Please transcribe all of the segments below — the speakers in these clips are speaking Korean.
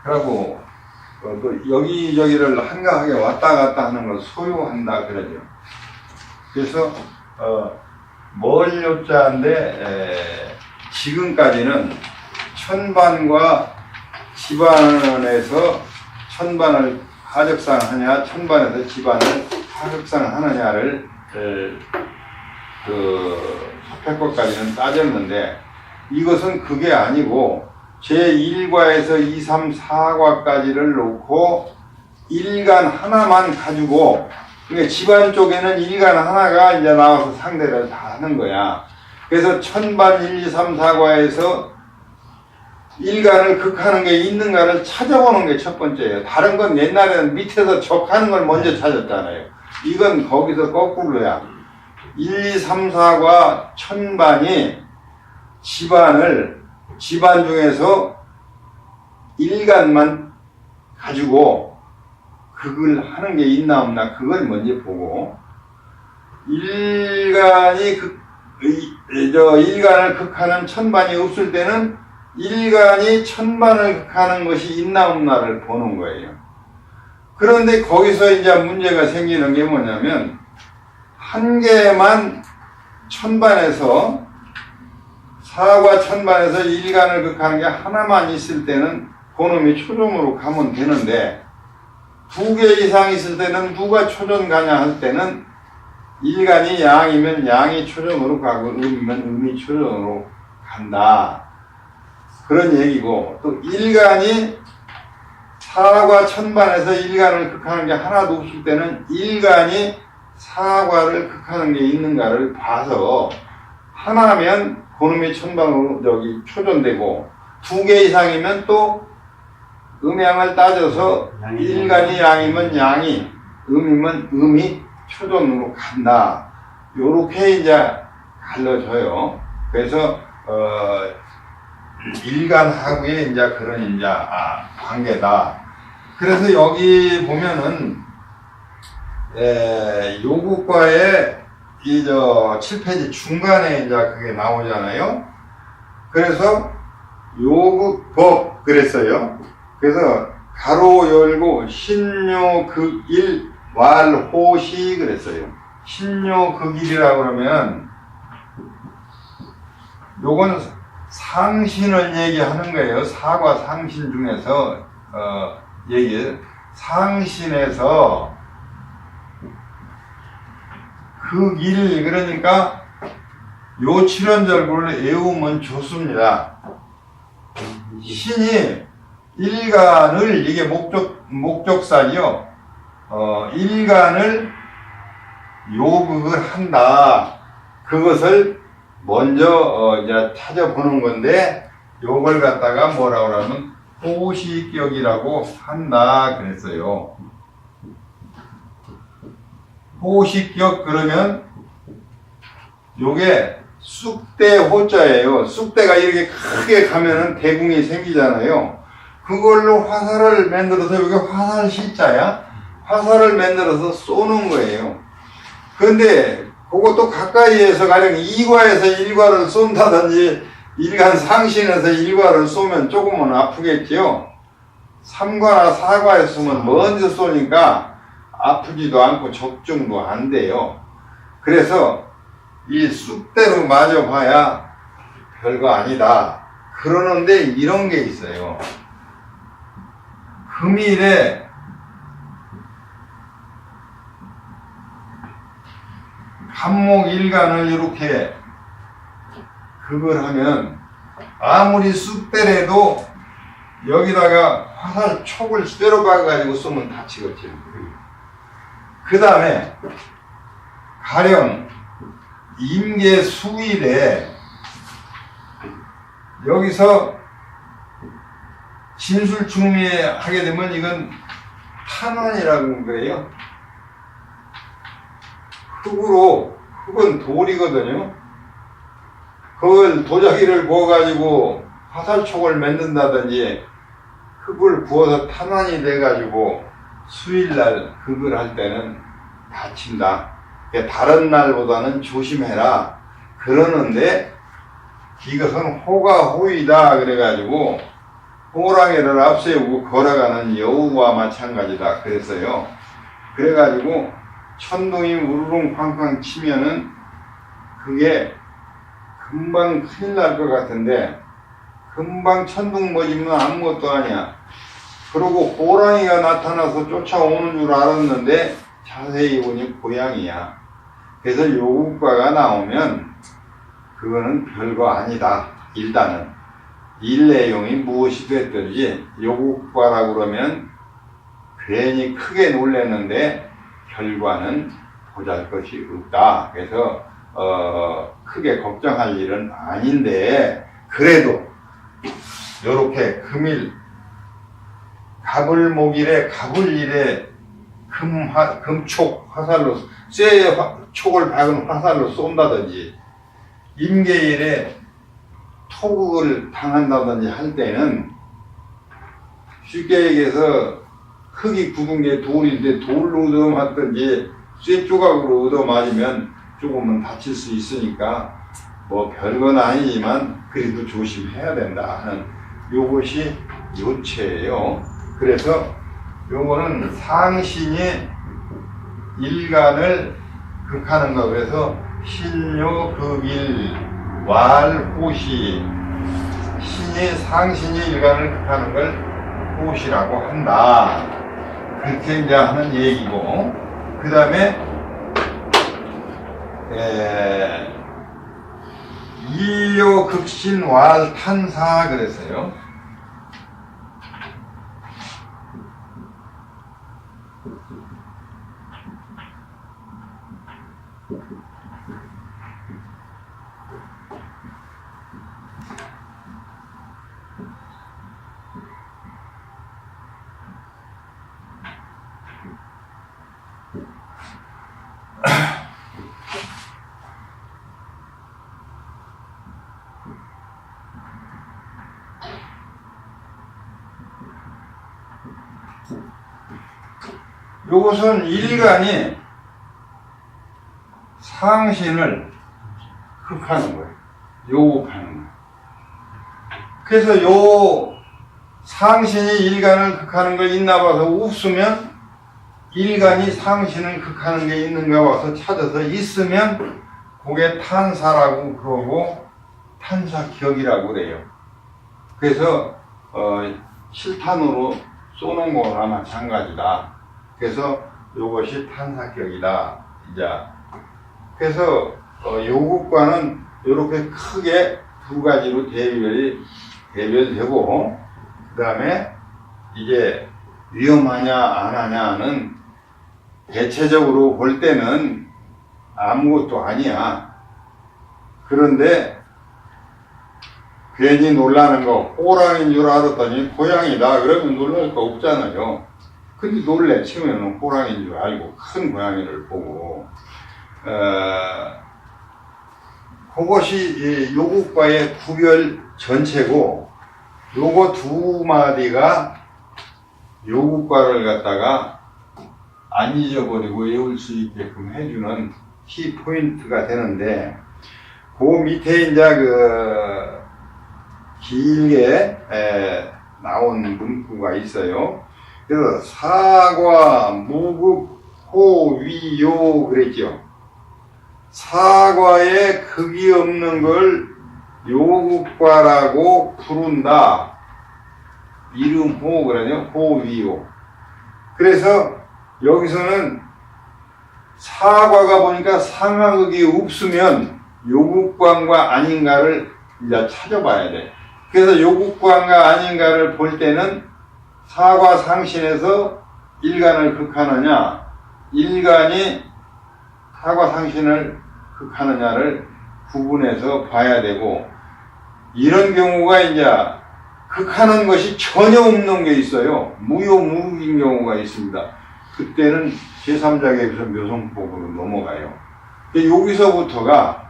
그러고 또 여기저기를 한가하게 왔다 갔다 하는 걸 소유한다 그러죠. 그래서 멀 요자인데 지금까지는 천반과 집안에서 천반을 하적상하냐 천반에서 집안을 하적상하느냐를 소패권까지는 따졌는데 이것은 그게 아니고 제1과에서 2, 3, 4과까지를 놓고 일간 하나만 가지고, 그러니까 집안 쪽에는 일간 하나가 이제 나와서 상대를 다 하는 거야. 그래서 천반 1, 2, 3, 4과에서 일간을 극하는 게 있는가를 찾아보는 게 첫 번째예요. 다른 건 옛날에는 밑에서 적하는 걸 먼저 찾았잖아요. 이건 거기서 거꾸로야. 1, 2, 3, 4과 천반이 집안 중에서 일간만 가지고 극을 하는 게 있나 없나 그걸 먼저 보고, 일간을 극하는 천반이 없을 때는 일간이 천반을 극하는 것이 있나 없나를 보는 거예요. 그런데 거기서 이제 문제가 생기는 게 뭐냐면, 한 개만 천반에서 사과 천반에서 일간을 극하는 게 하나만 있을 때는 그놈이 초점으로 가면 되는데, 두 개 이상 있을 때는 누가 초점 가냐 할 때는 일간이 양이면 양이 초점으로 가고 음이면 음이 초점으로 간다. 그런 얘기고, 또 일간이 사과 천반에서 일간을 극하는 게 하나도 없을 때는 일간이 사과를 극하는 게 있는가를 봐서 하나면 그놈이 천방으로 초전되고, 두 개 이상이면 또 음양을 따져서 일간이 양이면 양이, 음이면 음이 초전으로 간다. 요렇게 이제 갈라져요. 그래서 일간하고의 이제 그런 이제 관계다. 그래서 여기 보면은 요국과의 7페이지 중간에 이제 그게 나오잖아요. 그래서 요국법 그랬어요. 그래서 가로 열고 신묘극일 왈호시 그랬어요. 신묘극일이라고 그러면 요건 상신을 얘기하는 거예요. 사과 상신 중에서 상신에서 극일, 그러니까 요 칠연절구를 외우면 좋습니다. 신이 일간을, 이게 목적사죠. 일간을 요극을 한다. 그것을 먼저 이제 찾아보는 건데, 요걸 갖다가 뭐라고 하면 호식격이라고 한다 그랬어요. 호식격 그러면 요게 쑥대 호자예요. 쑥대가 이렇게 크게 가면은 대궁이 생기잖아요. 그걸로 화살을 만들어서, 여기 화살 시자야. 화살을 만들어서 쏘는 거예요. 그런데 그것도 가까이에서 가령 2과에서 1과를 쏜다든지 일간 상신에서 1과를 쏘면 조금은 아프겠지요. 3과나 4과에 쏘면 먼저 쏘니까 아프지도 않고 적중도 안 돼요. 그래서 이 쑥대로 맞아봐야 별거 아니다. 그러는데 이런 게 있어요. 금일에 간목일간을 이렇게 그걸 하면 아무리 쑥대래도 여기다가 화살 촉을 쇠로 박아가지고 쏘면 다치겠죠. 그 다음에 가령 임계 수일에 여기서 진술충미에 하게 되면 이건 탄환이라는 거예요. 흙은 돌이거든요. 그걸 도자기를 구워가지고 화살촉을 만든다든지 흙을 구워서 탄환이 돼가지고 수일날 흙을 할 때는 다친다. 다른 날보다는 조심해라. 그러는데 이것은 호가 호이다. 그래가지고 호랑이를 앞세우고 걸어가는 여우와 마찬가지다 그랬어요. 그래가지고 천둥이 우르릉 쾅쾅 치면은 그게 금방 큰일 날 것 같은데 금방 천둥 맞으면 아무것도 아니야. 그러고 호랑이가 나타나서 쫓아오는 줄 알았는데 자세히 보니 고양이야. 그래서 요국과가 나오면 그거는 별거 아니다. 일단은 일 내용이 무엇이 됐든지 요국과라고 그러면 괜히 크게 놀랐는데 결과는 보잘것이 없다. 그래서 크게 걱정할 일은 아닌데 그래도 요렇게 금일 갑을목일에 갑을일에 금촉 화살로 쇠 촉을 박은 화살로 쏜다든지 임계일에 토국을 당한다든지 할 때는 쉽게 얘기해서 흙이 굳은 게 돌인데 돌로 얻어맞든지 쇠 조각으로 얻어맞으면 조금은 다칠 수 있으니까 뭐 별건 아니지만 그래도 조심해야 된다 하는 요것이 요체예요. 그래서 요거는 상신이 일간을 극하는 거. 그래서 신묘극일 왈호시 신이 상신이 일간을 극하는 걸 호시라고 한다. 그렇게 이제 하는 얘기고 그 다음에 이요극신 왈탄사 그랬어요. 요것은 일간이 상신을 극하는 거예요. 요곡하는 거예요. 그래서 요 상신이 일간을 극하는 걸 있나봐서 웃으면 일간이 상신을 극하는 게 있는가 봐서 찾아서 있으면 그게 탄사라고 그러고 탄사격이라고 그래요. 그래서 실탄으로 쏘는 거나 마찬가지다. 그래서 요것이 탄사격이다. 이제 그래서 요국과는 이렇게 크게 두 가지로 대별되고 그 다음에 이제 위험하냐 안 하냐는 대체적으로 볼 때는 아무것도 아니야. 그런데 괜히 놀라는 거 호랑이인 줄 알았더니 고양이다 그러면 놀랄 거 없잖아요. 근데 놀래 치면 호랑이인 줄 알고 큰 고양이를 보고 그것이 요국과의 구별 전체고 요거 두 마디가 요국과를 갖다가 안 잊어버리고 외울 수 있게끔 해주는 키 포인트가 되는데 그 밑에 이제 길게 나온 문구가 있어요. 그래서 사과, 무급, 호, 위, 요 그랬죠. 사과에 극이 없는 걸 요국과라고 부른다. 이름 호 그러죠. 호, 위, 요. 그래서 여기서는 사과가 보니까 상하극이 없으면 요국과인가 아닌가를 이제 찾아봐야 돼. 그래서 요국과인가 아닌가를 볼 때는 사과 상신에서 일간을 극하느냐, 일간이 사과 상신을 극하느냐를 구분해서 봐야 되고, 이런 경우가 이제 극하는 것이 전혀 없는 게 있어요. 무효무극인 경우가 있습니다. 그때는 제3자계에서 묘성법으로 넘어가요. 여기서부터가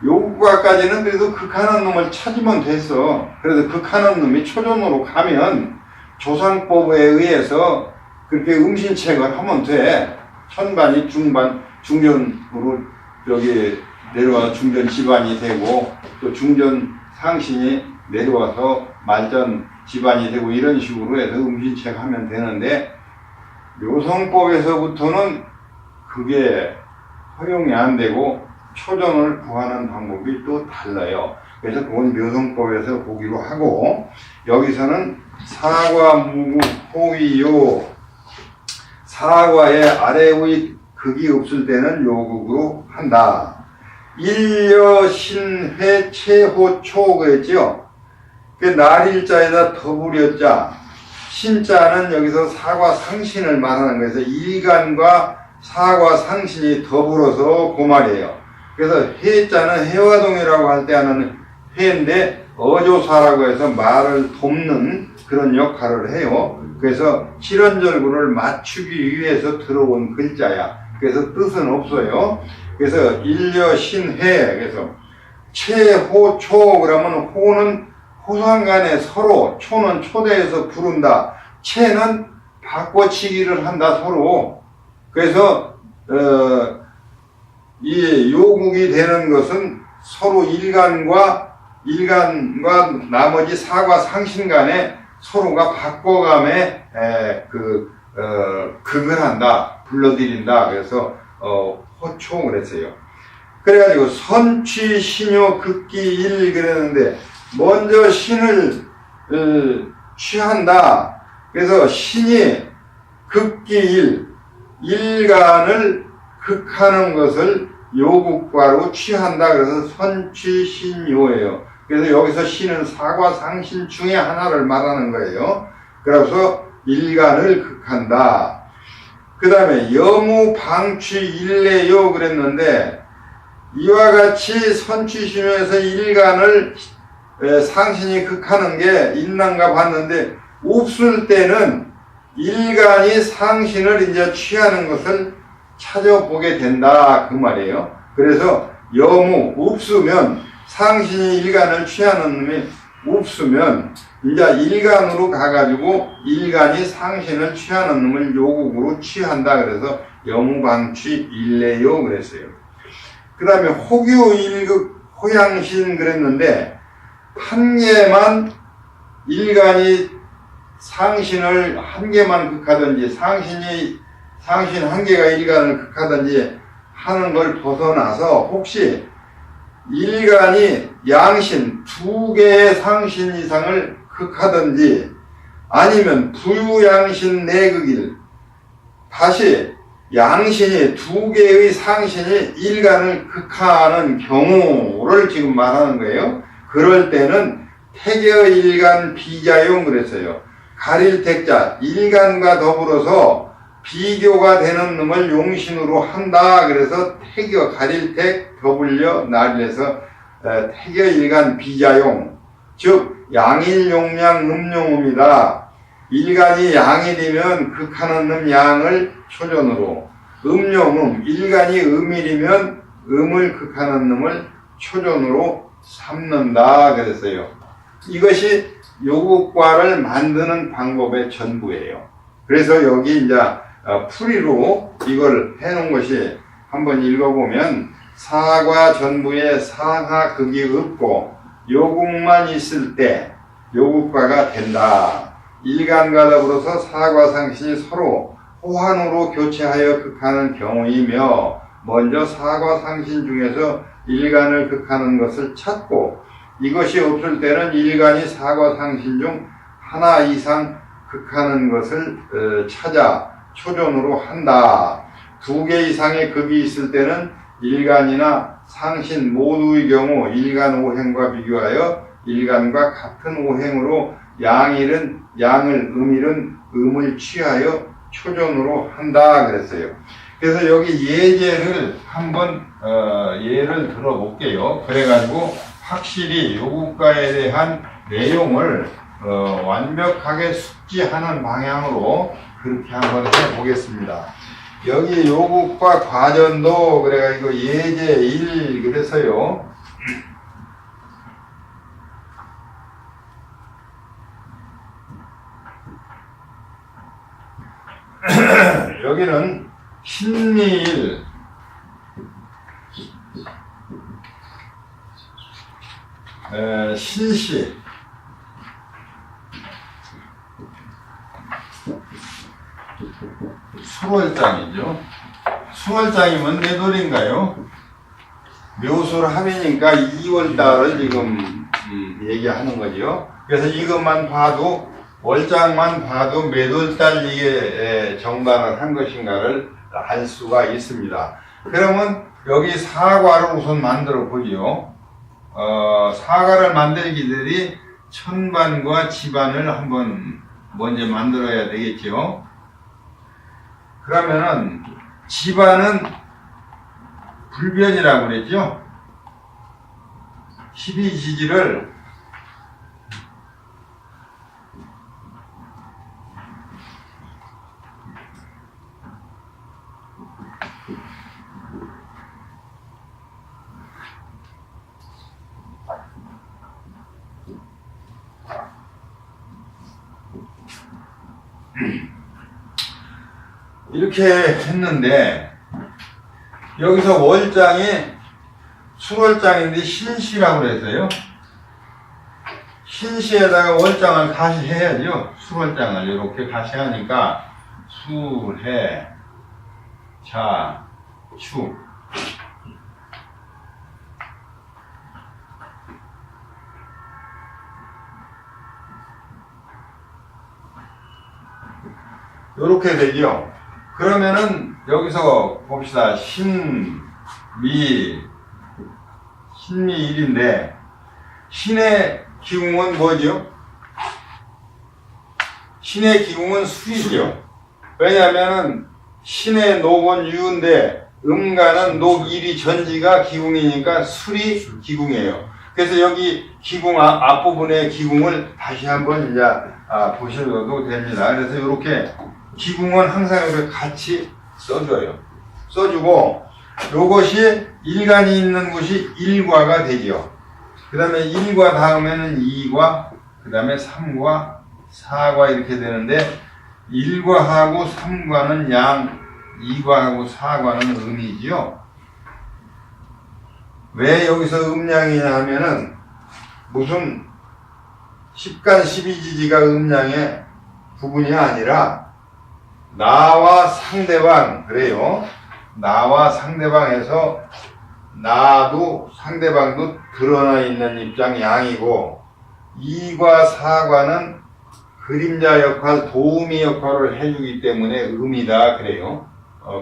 요국과까지는 그래도 극하는 놈을 찾으면 됐어. 그래서 극하는 놈이 초전으로 가면 조상법에 의해서 그렇게 음신책을 하면 돼. 천반이 중반, 중전으로 여기 내려와서 중전 집안이 되고 또 중전 상신이 내려와서 말전 집안이 되고 이런 식으로 해서 음신책 하면 되는데 묘성법에서부터는 그게 허용이 안 되고 초전을 구하는 방법이 또 달라요. 그래서 그건 묘성법에서 보기로 하고 여기서는 사과, 무국, 호위요 사과의 아래의 극이 없을 때는 요극으로 한다. 일여, 신회, 체호초 그랬죠. 그 날일자에다 더불였자 신자는 여기서 사과 상신을 말하는 거에서 일간과 사과 상신이 더불어서 그 말이에요. 그래서 해자는 해화동이라고 할 때 하는 해인데 어조사라고 해서 말을 돕는 그런 역할을 해요. 그래서 칠언절구를 맞추기 위해서 들어온 글자야. 그래서 뜻은 없어요. 그래서 일여신해 그래서 체호초 그러면 호는 호상간에 서로 초는 초대해서 부른다. 체는 바꿔치기를 한다 서로. 그래서 이 요국이 되는 것은 서로 일간과 나머지 사과 상신 간에 서로가 바꿔감에 극을 한다, 불러들인다. 그래서 호초 그랬어요. 그래가지고 선취 신요 극기 일 그랬는데 먼저 신을 취한다. 그래서 신이 극기 일 일간을 극하는 것을 요국과로 취한다. 그래서 선취신요예요. 그래서 여기서 신은 사과 상신 중에 하나를 말하는 거예요. 그래서 일간을 극한다. 그 다음에 여무 방취 일례요 그랬는데 이와 같이 선취신요에서 일간을 상신이 극하는 게 있는가 봤는데 없을 때는 일간이 상신을 이제 취하는 것을 찾아보게 된다 그 말이에요. 그래서 여무 없으면 상신이 일간을 취하는 놈이 없으면 이제 일간으로 가가지고 일간이 상신을 취하는 놈을 요국으로 취한다. 그래서 여무방취 일례요 그랬어요. 그 다음에 호규 일극 호양신 그랬는데 한 개만 일간이 상신을 한 개만 극하든지 상신 한 개가 일간을 극하든지 하는 걸 벗어나서 혹시 일간이 양신 두 개의 상신 이상을 극하든지 아니면 부유양신 내극일 다시 양신이 두 개의 상신이 일간을 극하는 경우를 지금 말하는 거예요. 그럴 때는 태교 일간 비자용 그랬어요. 가릴 택자 일간과 더불어서 비교가 되는 놈을 용신으로 한다. 그래서 태교 가릴택 더불려 날려서 태교 일간 비자용 즉 양일용량 음용음이다. 일간이 양일이면 극하는 놈 양을 초전으로 음용음 일간이 음일이면 음을 극하는 놈을 초전으로 삼는다 그랬어요. 이것이 요국과를 만드는 방법의 전부예요. 그래서 여기 이제 풀이로 이걸 해놓은 것이 한번 읽어보면 사과 전부에 상하 극이 없고 요국만 있을 때 요국과가 된다. 일간과 더불어서 사과 상신이 서로 호환으로 교체하여 극하는 경우이며 먼저 사과 상신 중에서 일간을 극하는 것을 찾고 이것이 없을 때는 일간이 사과 상신 중 하나 이상 극하는 것을 찾아 초전으로 한다. 두 개 이상의 극이 있을 때는 일간이나 상신 모두의 경우 일간 오행과 비교하여 일간과 같은 오행으로 양일은 양을 음일은 음을 취하여 초전으로 한다 그랬어요. 그래서 여기 예제를 한번 예를 들어볼게요. 그래가지고 확실히 요국과에 대한 내용을 완벽하게 숙지하는 방향으로 그렇게 한번 해보겠습니다. 여기 요국과 과전도 그래가지고 예제 1 그래서요. 여기는 신리일 신시 수월장이죠. 수월장이면 몇 월인가요? 묘술 합이니까 2월달을 지금 얘기하는 거죠. 그래서 이것만 봐도 월장만 봐도 몇 월달 이게 정관을 한 것인가를 알 수가 있습니다. 그러면 여기 사과를 우선 만들어 보죠. 사과를 만들기들이 천반과 지반을 한번 먼저 만들어야 되겠죠. 그러면은 지반은 불변이라고 그랬죠. 12지지를 이렇게 했는데 여기서 월장이 수월장인데 신시라고 그랬어요. 신시에다가 월장을 가시해야죠. 수월장을 이렇게 가시하니까 수해 자 추 요렇게 되죠. 그러면은 여기서 봅시다. 신미일인데 신의 기궁은 뭐죠? 신의 기궁은 술이죠. 왜냐하면은 신의 녹은 유인데 음가는 녹일이 전지가 기궁이니까 술이 기궁이에요. 그래서 여기 기궁 앞부분의 기궁을 다시 한번 이제 보셔도 됩니다. 그래서 이렇게 기궁은 항상 이렇게 같이 써줘요. 써주고 요것이 일간이 있는 곳이 1과가 되죠. 그 다음에 1과 다음에는 2과, 그 다음에 3과, 4과 이렇게 되는데 1과하고 3과는 양, 2과하고 4과는 음이지요. 왜 여기서 음양이냐 하면은 무슨 10간 12지지가 음양의 부분이 아니라 나와 상대방, 그래요. 나와 상대방에서 나도 상대방도 드러나 있는 입장 양이고 2과 4과는 그림자 역할, 도우미 역할을 해주기 때문에 음이다 그래요.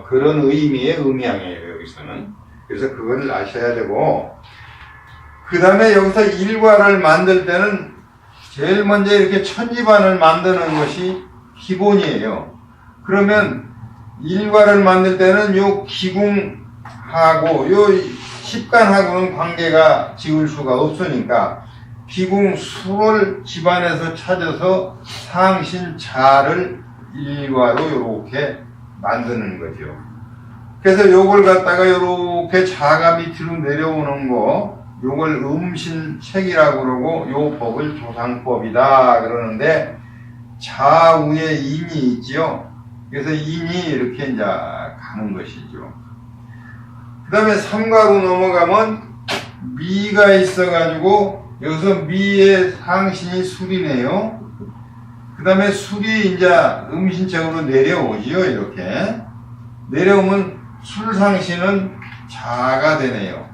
그런 의미의 음양이에요 여기서는. 그래서 그걸 아셔야 되고 그 다음에 여기서 1과를 만들 때는 제일 먼저 이렇게 천지반을 만드는 것이 기본이에요. 그러면 1과를 만들 때는 요 기궁하고 요 10간하고는 관계가 지을 수가 없으니까 기궁 수를 집안에서 찾아서 상신자를 1과로 요렇게 만드는 거죠. 그래서 요걸 갖다가 요렇게 자가 밑으로 내려오는 거 요걸 음신책이라고 그러고 요 법을 조상법이다 그러는데 좌우에 인이 있지요. 그래서 인이 이렇게 이제 가는 것이죠. 그 다음에 3과로 넘어가면 미가 있어가지고 여기서 미의 상신이 술이네요. 그 다음에 술이 이제 음신책으로 내려오지요. 이렇게 내려오면 술상신은 자가 되네요.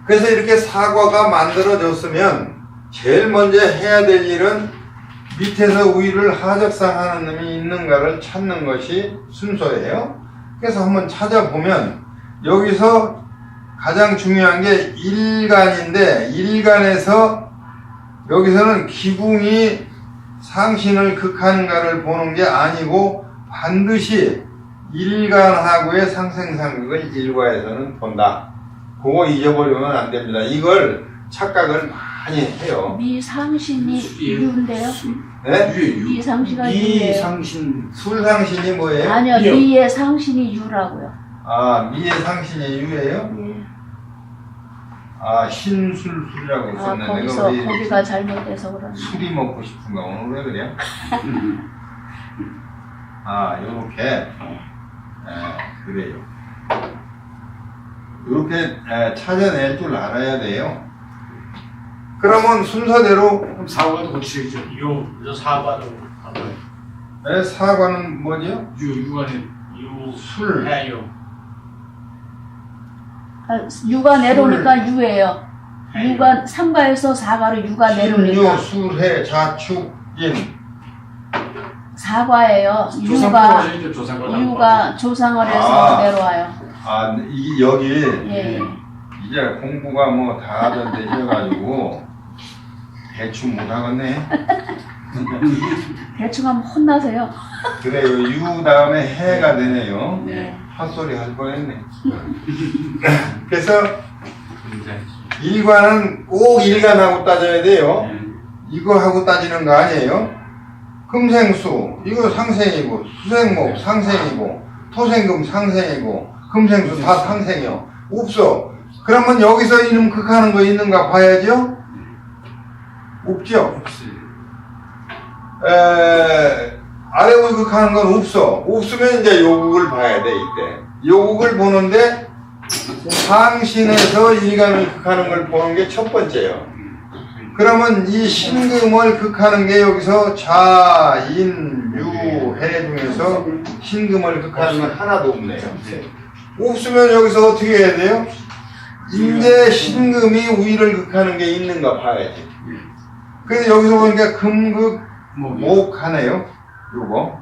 그래서 이렇게 사과가 만들어졌으면 제일 먼저 해야 될 일은 밑에서 위를 하적상하는 놈이 있는가를 찾는 것이 순서예요. 그래서 한번 찾아보면 여기서 가장 중요한 게 일간인데 일간에서 여기서는 기궁이 상신을 극하는가를 보는 게 아니고 반드시 일간하고의 상생상극을 일과에서는 본다. 그거 잊어버리면 안 됩니다. 이걸 착각을 많이 해요. 미상신이 유인데요? 네? 미상신이 유인데요? 미상신. 술상신이 뭐예요? 아니요, 미요. 미의 상신이 유라고요. 아, 미의 상신이 유예요? 예. 아, 신술술이라고 아, 썼는데 거기서 우리 거기가 잘못돼서 그러네. 술이 먹고 싶은가 오늘 왜 그래요? 아, 요렇게 그래요. 요렇게 찾아낼 줄 알아야 돼요. 그러면 순서대로 그럼 4과도 고치죠. 요, 4과도. 사과는 뭐죠? 유관은 술. 해요. 아, 유가 내려오니까 유예요. 유가 삼가에서 사과로 유가 신유, 내려오니까 술해, 자축, 인. 사과예요. 유가 조상을 해서 아. 내려와요. 아, 이 여기 예. 이제 공부가 뭐 다 하던데 해가지고 대충 못하겠네. 대충 하면 혼나세요. 그래요. 유 다음에 해가 되네요. 네. 헛소리 할 뻔했네. 그래서 일관은 꼭 일관하고 따져야 돼요. 이거 하고 따지는 거 아니에요. 금생수 이거 상생이고, 수생목 상생이고, 토생금 상생이고, 금생수 다 상생이요. 없어. 그러면 여기서 이름 극하는 거 있는가 봐야죠. 없죠. 아래로 극하는 건 없어. 없으면 이제 요국을 봐야 돼. 이때 요국을 보는데 상신에서 일간을 극하는 걸 보는 게 첫 번째요. 그러면 이 신금을 극하는 게 여기서 자, 인, 유, 해 중에서 신금을 극하는 건 하나도 없네요. 없으면 여기서 어떻게 해야 돼요? 이제 신금이 우위를 극하는 게 있는가 봐야지. 그래서 여기서 보니까 금극 목하네요. 요거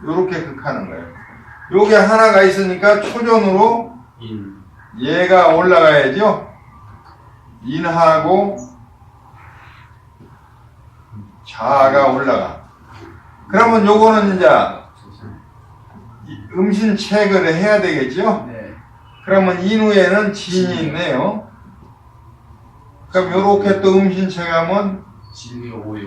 요렇게 극하는 거예요. 요게 하나가 있으니까 초전으로 얘가 올라가야죠. 인하고 자가 올라가. 그러면 요거는 이제 음신책을 해야 되겠죠. 그러면 인후에는 진이 있네요. 그럼 요렇게 또 음신책하면 진이 오요.